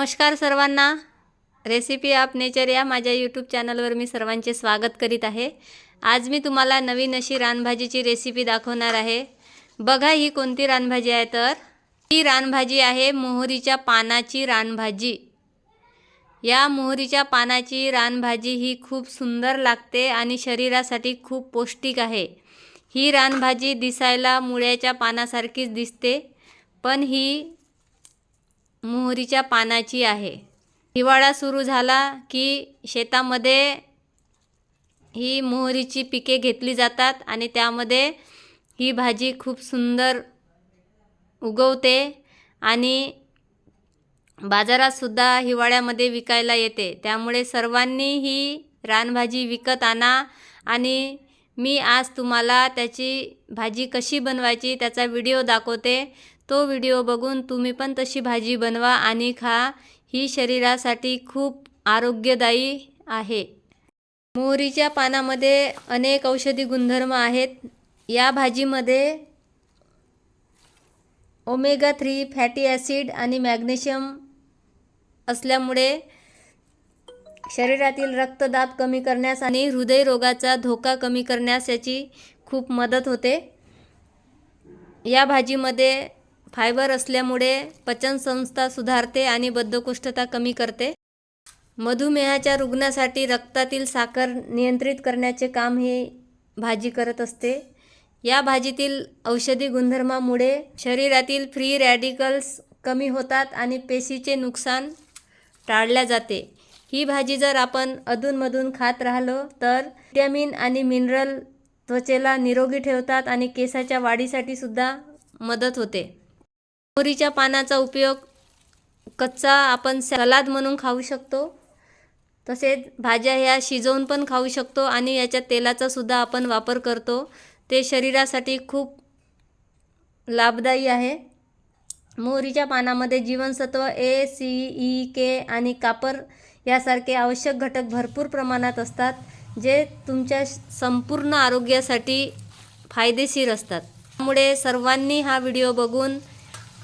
नमस्कार सर्वांना। Recipe of nature या माझ्या यूट्यूब चॅनलवर मी सर्वांचे स्वागत करीत आहे। आज मी तुम्हाला नवीन अशी रानभाजीची रेसिपी दाखवणार आहे। बघा ही कोणती रानभाजी आहे तर ही रानभाजी आहे मोहरीच्या पानाची रानभाजी। या मोहरीच्या पानाची रानभाजी ही खूप सुंदर लागते आणि शरीरासाठी खूप पौष्टिक आहे। ही रानभाजी दिसायला मुळ्याच्या पानासारखीच दिसते, पण ही मोहरीच्या पानाची आहे। हिवाळा सुरू झाला की शेतामध्ये ही मोहरीची पिके घेतली जातात आणि त्यामध्ये ही भाजी खूप सुंदर उगवते आणि बाजारात सुद्धा हिवाळ्यामध्ये विकायला येते। त्यामुळे सर्वांनी ही रानभाजी विकत आणा आणि मी आज तुम्हाला त्याची भाजी कशी बनवायची त्याचा व्हिडिओ दाखवते। तो व्हिडिओ बघून तुम्ही पण तशी भाजी बनवा आणि खा। ही शरीरासाठी खूप आरोग्यदायी आहे। मोहरीच्या पानामध्ये अनेक औषधी गुणधर्म आहेत। या भाजीमध्ये ओमेगा 3 फॅटी ॲसिड आणि मॅग्नेशियम असल्यामुळे शरीरातील रक्तदाब कमी करण्यास आणि हृदयरोगाचा धोका कमी करण्यास याची खूप मदत होते। या भाजीमध्ये फायबर असल्यामुळे पचनसंस्था सुधारते आणि बद्धकोष्ठता कमी करते। मधुमेहाच्या रुग्णासाठी रक्तातील साखर नियंत्रित करण्याचे काम ही भाजी करत असते। या भाजीतील औषधी गुणधर्मामुळे शरीरातील फ्री रॅडिकल्स कमी होतात आणि पेशीचे नुकसान टाळले जाते। ही भाजी जर आपण अधूनमधून खात राहिलो तर व्हिटॅमिन आणि मिनरल त्वचेला निरोगी ठेवतात आणि केसाच्या वाढीसाठी सुद्धा मदत होते। मोहरीच्या पानाचा उपयोग कच्चा आपण सलाद म्हणून खाऊ शकतो, तसेच भाज्या ह्या शिजवून पण खाऊ शकतो आणि याच्या तेलाचा सुद्धा आपण वापर करतो। ते शरीरासाठी खूप लाभदायी आहे। मोहरीच्या पानामध्ये जीवनसत्व ए, सी, ई, के आणि कापर यासारखे आवश्यक घटक भरपूर प्रमाणात असतात, जे तुमच्या संपूर्ण आरोग्यासाठी फायदेशीर असतात। त्यामुळे सर्वांनी हा व्हिडिओ बघून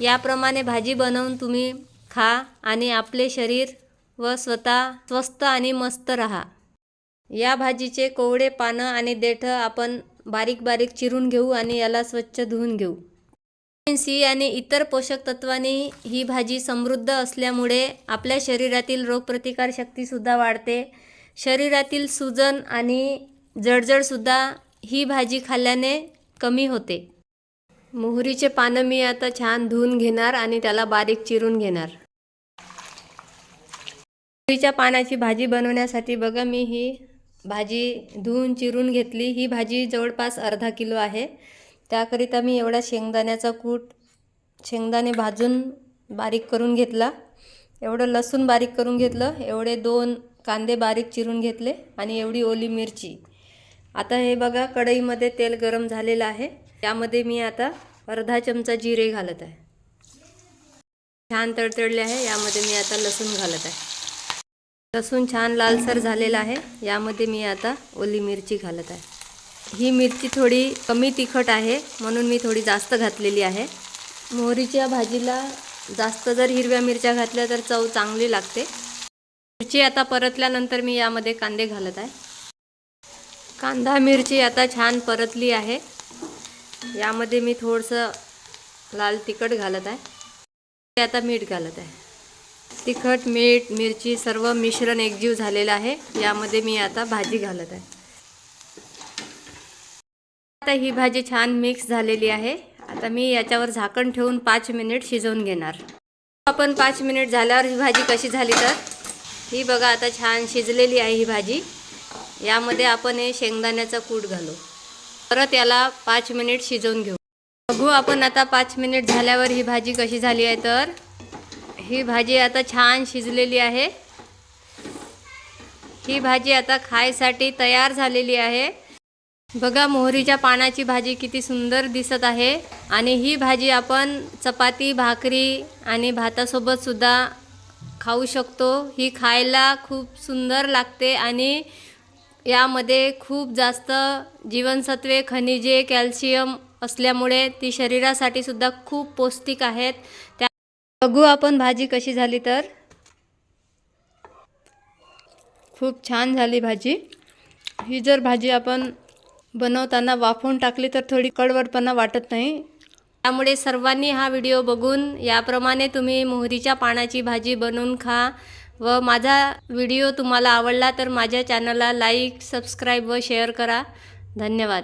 याप्रमाणे भाजी बनवून तुम्ही खा आणि आपले शरीर व स्वतः स्वस्थ आणि मस्त रहा। या भाजीचे कोवळे पानं आणि देठं आपण बारीक बारीक चिरून घेऊ आणि याला स्वच्छ धुवून घेऊ। व्हिटॅमिन सी आणि इतर पोषक तत्वांनी ही भाजी समृद्ध असल्यामुळे आपल्या शरीरातील रोगप्रतिकार शक्तीसुद्धा वाढते। शरीरातील सूजन आणि जळजळसुद्धा ही भाजी खाल्ल्याने कमी होते। मोहरीचे पानं मी आता छान धुवून घेणार आणि त्याला बारीक चिरून घेणार। मोहरीच्या पानाची भाजी बनवण्यासाठी बघा मी ही भाजी धुवून चिरून घेतली। ही भाजी जवळपास अर्धा किलो आहे। त्याकरिता मी एवढा शेंगदाण्याचा कूट, शेंगदाणे भाजून बारीक करून घेतला, एवढं लसूण बारीक करून घेतलं, एवढे 2 कांदे बारीक चिरून घेतले आणि एवढी ओली मिरची। आता हे बघा कढईमध्ये तेल गरम झालेलं आहे। त्यामध्ये मी आता अर्धा चमचा जिरे घालत आहे। छान तडतडले आहे। यामध्ये मी आता लसूण घालत आहे। लसूण छान लालसर झालेला आहे। यामध्ये मी आता ओली मिरची घालत आहे। ही मिरची थोडी कमी तिखट आहे म्हणून मी थोडी जास्त घातलेली आहे। मोहरीच्या भाजीला जास्त जर हिरव्या मिरच्या घातल्या तर चव चांगली लागते। मिरची आता परतल्यानंतर मी यामध्ये कांदे घालत आहे। कांदा मिरची आता छान परतली आहे। यामध्ये मी थोडंसं लाल तिखट घालत आहे। आता मीठ घालत आहे। तिखट, मीठ, मिरची सर्व मिश्रण एकजीव झालेलं आहे। यामध्ये मी आता भाजी घालत आहे। आता ही भाजी छान मिक्स झालेली आहे। आता मी याच्यावर झाकण ठेवून 5 मिनिट शिजवून घेणार। आपण 5 मिनिट झाल्यावर ही भाजी कशी झाली तर ही बघा आता छान शिजलेली आहे ही भाजी। यामध्ये आपण हे शेंगदाण्याचा कूट घालू, परत याला 5 मिनिट शिजवून घेऊ। बघू आपण आता 5 मिनिट झाल्यावर ही भाजी कशी झाली आहे तर ही भाजी आता छान शिजलेली आहे। ही भाजी आता खायसाठी तयार झालेली आहे। बघा मोहरीच्या पानाची भाजी किती सुंदर दिसत आहे आणि ही भाजी आपण चपाती, भाकरी आणि भातासोबत सुद्धा खाऊ शकतो। ही खायला खूप सुंदर लागते आणि यामध्ये खूप जास्त जीवनसत्वे, खनिजे, कॅल्शियम असल्यामुळे ती शरीरासाठी सुद्धा खूप पौष्टिक आहेत। त्या बघू आपण भाजी कशी झाली तर खूप छान झाली भाजी. ही जर भाजी आपण बनवताना वाफवून टाकली तर थोडी कडवटपणा वाटत नाही. त्यामुळे सर्वांनी हा व्हिडिओ बघून याप्रमाणे तुम्ही मोहरीच्या पानाची भाजी बनवून खा. व माझा व्हिडिओ तुम्हाला आवडला तर माझ्या चॅनलला लाईक, सबस्क्राईब व शेअर करा. धन्यवाद.